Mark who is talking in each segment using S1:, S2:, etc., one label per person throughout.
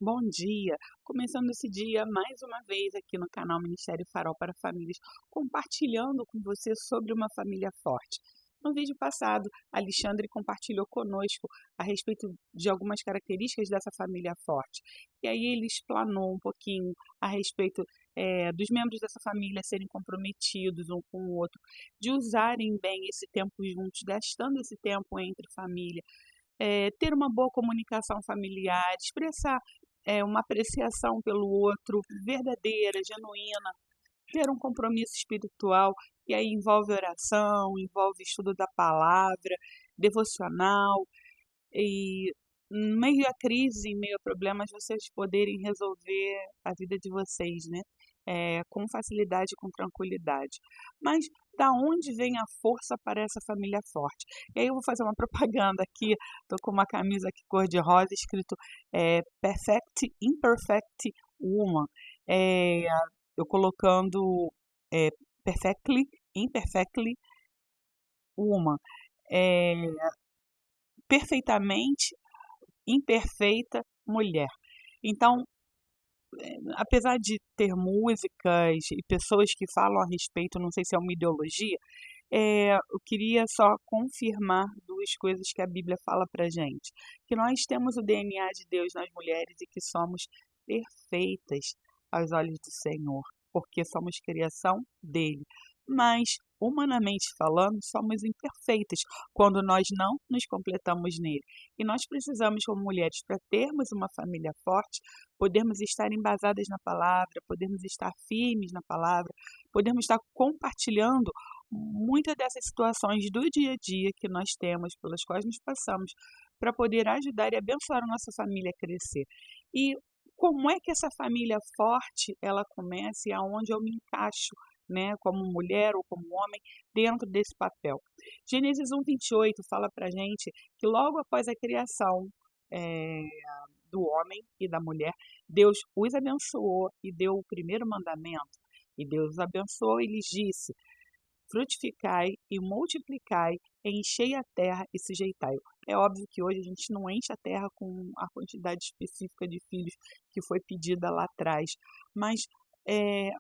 S1: Bom dia! Começando esse dia mais uma vez aqui no canal Ministério Farol para Famílias, compartilhando com você sobre uma família forte. No vídeo passado, Alexandre compartilhou conosco a respeito de algumas características dessa família forte. E aí ele explanou um pouquinho a respeito dos membros dessa família serem comprometidos um com o outro, de usarem bem esse tempo juntos, gastando esse tempo entre família, ter uma boa comunicação familiar, expressar uma apreciação pelo outro verdadeira, genuína, ter um compromisso espiritual, e aí envolve oração, envolve estudo da palavra, devocional, e em meio à crise, em meio a problemas, vocês poderem resolver a vida de vocês, né? Com facilidade e com tranquilidade. Mas da onde vem a força para essa família forte? E aí eu vou fazer uma propaganda aqui, estou com uma camisa aqui cor-de-rosa, escrito Perfect Imperfect Woman. É, eu colocando é, Perfectly Imperfectly Woman. É, perfeitamente imperfeita mulher. Então, apesar de ter músicas e pessoas que falam a respeito, não sei se é uma ideologia, eu queria só confirmar duas coisas que a Bíblia fala pra gente. Que nós temos o DNA de Deus nas mulheres e que somos perfeitas aos olhos do Senhor, porque somos criação dele. Mas, humanamente falando, somos imperfeitas quando nós não nos completamos nele. E nós precisamos, como mulheres, para termos uma família forte, podermos estar embasadas na palavra, podermos estar firmes na palavra, podermos estar compartilhando muitas dessas situações do dia a dia que nós temos, pelas quais nos passamos, para poder ajudar e abençoar a nossa família a crescer. E como é que essa família forte ela começa e aonde eu me encaixo, né, como mulher ou como homem, dentro desse papel? Gênesis 1:28 fala para gente que logo após a criação é, do homem e da mulher, Deus os abençoou e deu o primeiro mandamento. E Deus os abençoou e lhes disse: frutificai e multiplicai, enchei a terra e sujeitai-o. É óbvio que hoje a gente não enche a terra com a quantidade específica de filhos que foi pedida lá atrás, mas é,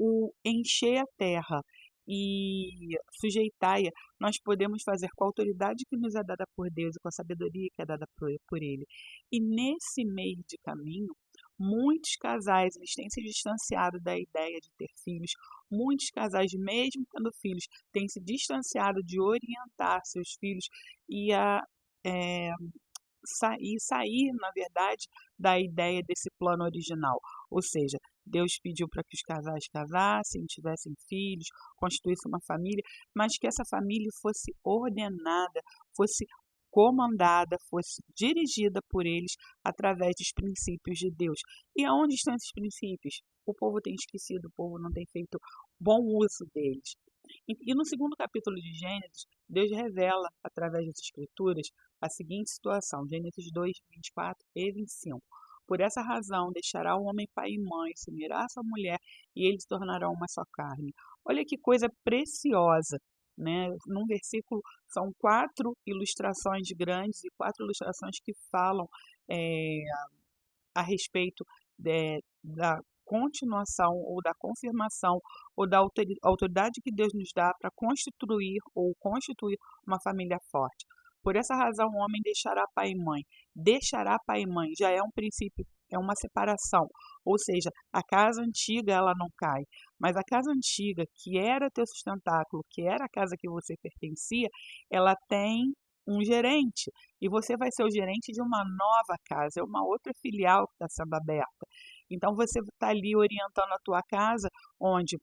S1: o encher a terra e sujeitai-a, nós podemos fazer com a autoridade que nos é dada por Deus e com a sabedoria que é dada por Ele. E nesse meio de caminho, muitos casais eles têm se distanciado da ideia de ter filhos, muitos casais, mesmo tendo filhos, têm se distanciado de orientar seus filhos e a é, sair, na verdade, da ideia desse plano original. Ou seja, Deus pediu para que os casais casassem, tivessem filhos, constituíssem uma família, mas que essa família fosse ordenada, fosse comandada, fosse dirigida por eles através dos princípios de Deus. E aonde estão esses princípios? O povo tem esquecido, o povo não tem feito bom uso deles. E no segundo capítulo de Gênesis, Deus revela, através das Escrituras, a seguinte situação, Gênesis 2, 24 e 25. Por essa razão, deixará o homem pai e mãe, se unirá à sua mulher, e eles se tornarão uma só carne. Olha que coisa preciosa, né? Num versículo, são 4 ilustrações grandes e 4 ilustrações que falam é, a respeito da continuação ou da confirmação ou da autoridade que Deus nos dá para constituir ou constituir uma família forte. Por essa razão, o homem deixará pai e mãe. Deixará pai e mãe já é um princípio, é uma separação. Ou seja, a casa antiga ela não cai, mas a casa antiga, que era teu sustentáculo, que era a casa que você pertencia, ela tem um gerente e você vai ser o gerente de uma nova casa, é uma outra filial que está sendo aberta. Então você está ali orientando a tua casa, onde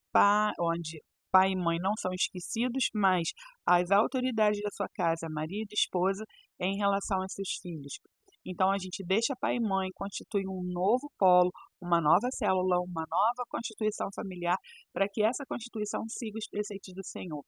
S1: pai e mãe não são esquecidos, mas as autoridades da sua casa, marido e esposa, em relação a seus filhos. Então a gente deixa pai e mãe, constitui um novo polo, uma nova célula, uma nova constituição familiar, para que essa constituição siga os preceitos do Senhor.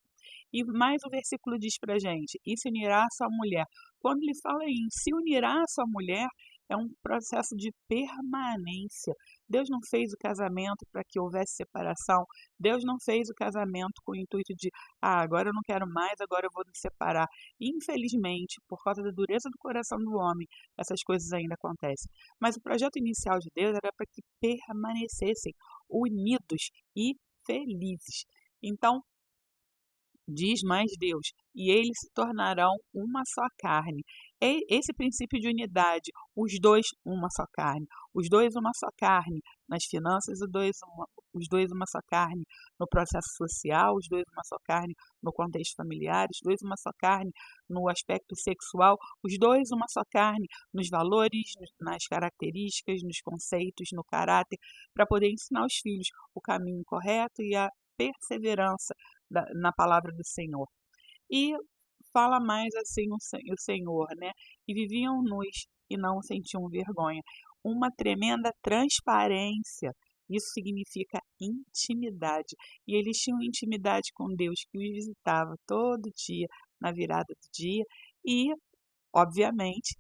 S1: E mais o versículo diz para gente: e se unirá a sua mulher. Quando ele fala em se unirá a sua mulher, é um processo de permanência. Deus não fez o casamento para que houvesse separação. Deus não fez o casamento com o intuito de, agora eu não quero mais, agora eu vou me separar. Infelizmente, por causa da dureza do coração do homem, essas coisas ainda acontecem. Mas o projeto inicial de Deus era para que permanecessem unidos e felizes. Então, diz mais Deus, e eles se tornarão uma só carne. Esse princípio de unidade, os dois uma só carne, os dois uma só carne nas finanças, os dois uma só carne no processo social, os dois uma só carne no contexto familiar, os dois uma só carne no aspecto sexual, os dois uma só carne nos valores, nas características, nos conceitos, no caráter, para poder ensinar os filhos o caminho correto e a perseverança na palavra do Senhor. E fala mais assim o Senhor, né? E viviam nus e não sentiam vergonha. Uma tremenda transparência. Isso significa intimidade. E eles tinham intimidade com Deus que os visitava todo dia, na virada do dia. E, obviamente,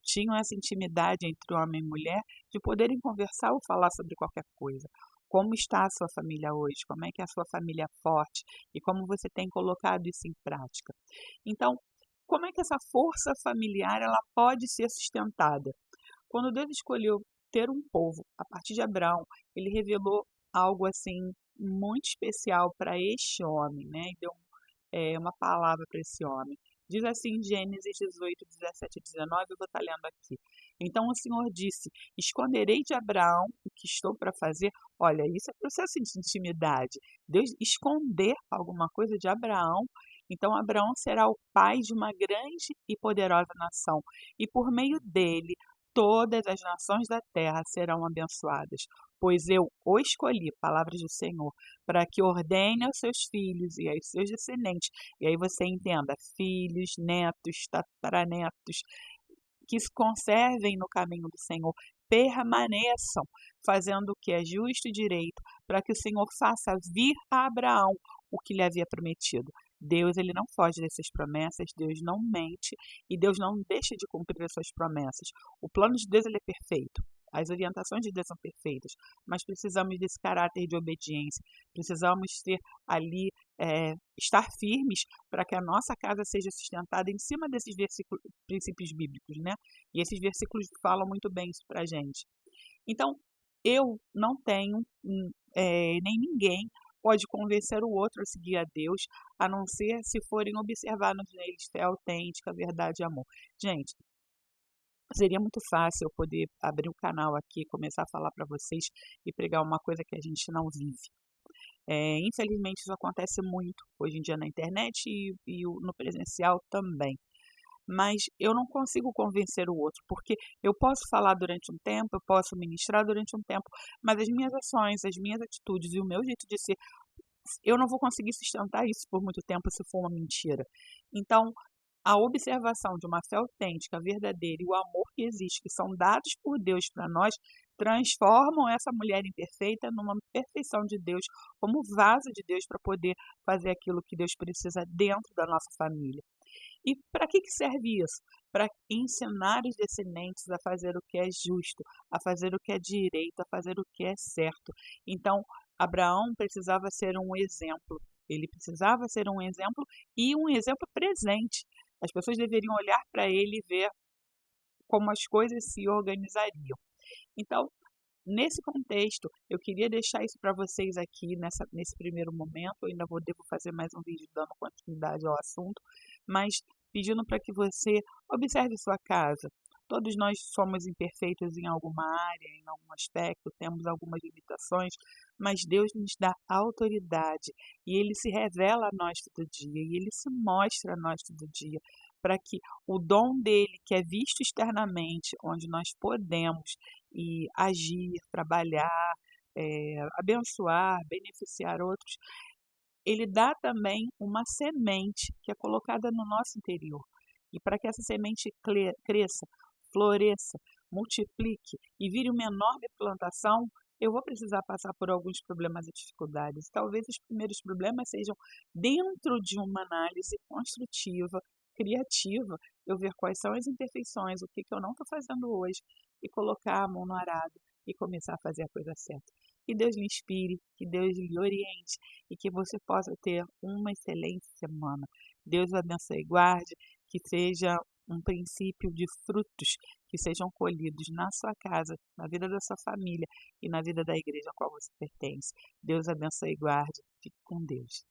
S1: tinham essa intimidade entre homem e mulher de poderem conversar ou falar sobre qualquer coisa. Como está a sua família hoje? Como é que é a sua família forte? E como você tem colocado isso em prática? Então, como é que essa força familiar ela pode ser sustentada? Quando Deus escolheu ter um povo a partir de Abraão, ele revelou algo assim muito especial para este homem, né? E deu uma palavra para esse homem. Diz assim em Gênesis 18, 17 e 19, eu vou estar lendo aqui. Então o Senhor disse: esconderei de Abraão o que estou para fazer. Olha, isso é processo de intimidade. Deus esconder alguma coisa de Abraão. Então Abraão será o pai de uma grande e poderosa nação, e por meio dele todas as nações da terra serão abençoadas, pois eu o escolhi, palavras do Senhor, para que ordene aos seus filhos e aos seus descendentes. E aí você entenda, filhos, netos, tataranetos, que se conservem no caminho do Senhor, permaneçam fazendo o que é justo e direito, para que o Senhor faça vir a Abraão o que lhe havia prometido. Deus ele não foge dessas promessas, Deus não mente e Deus não deixa de cumprir as suas promessas. O plano de Deus ele é perfeito. As orientações de Deus são perfeitas, mas precisamos desse caráter de obediência, precisamos ter ali, estar firmes para que a nossa casa seja sustentada em cima desses princípios bíblicos, né? E esses versículos falam muito bem isso para a gente. Então, eu não tenho, nem ninguém pode convencer o outro a seguir a Deus, a não ser se forem observar neles fé autêntica, verdade e amor. Gente, seria muito fácil eu poder abrir um canal aqui, começar a falar para vocês e pregar uma coisa que a gente não vive. Infelizmente isso acontece muito hoje em dia na internet e no presencial também. Mas eu não consigo convencer o outro, porque eu posso falar durante um tempo, eu posso ministrar durante um tempo, mas as minhas ações, as minhas atitudes e o meu jeito de ser, eu não vou conseguir sustentar isso por muito tempo se for uma mentira. Então, a observação de uma fé autêntica, verdadeira e o amor que existe, que são dados por Deus para nós, transformam essa mulher imperfeita numa perfeição de Deus, como vaso de Deus para poder fazer aquilo que Deus precisa dentro da nossa família. E para que serve isso? Para ensinar os descendentes a fazer o que é justo, a fazer o que é direito, a fazer o que é certo. Então, Abraão precisava ser um exemplo. Ele precisava ser um exemplo e um exemplo presente. As pessoas deveriam olhar para ele e ver como as coisas se organizariam. Então, nesse contexto, eu queria deixar isso para vocês aqui nesse primeiro momento. Eu ainda devo fazer mais um vídeo dando continuidade ao assunto, mas pedindo para que você observe sua casa. Todos nós somos imperfeitos em alguma área, em algum aspecto, temos algumas limitações, mas Deus nos dá autoridade e Ele se revela a nós todo dia e Ele se mostra a nós todo dia para que o dom dele, que é visto externamente, onde nós podemos agir, trabalhar, abençoar, beneficiar outros, ele dá também uma semente que é colocada no nosso interior. E para que essa semente cresça, floresça, multiplique e vire uma enorme plantação, eu vou precisar passar por alguns problemas e dificuldades. Talvez os primeiros problemas sejam dentro de uma análise construtiva, criativa eu ver quais são as imperfeições, o que que eu não estou fazendo hoje, e colocar a mão no arado e começar a fazer a coisa certa. Que Deus lhe inspire, que Deus lhe oriente e que você possa ter uma excelente semana. Deus o abençoe e guarde, que seja um princípio de frutos que sejam colhidos na sua casa, na vida da sua família e na vida da igreja a qual você pertence. Deus abençoe e guarde. Fique com Deus.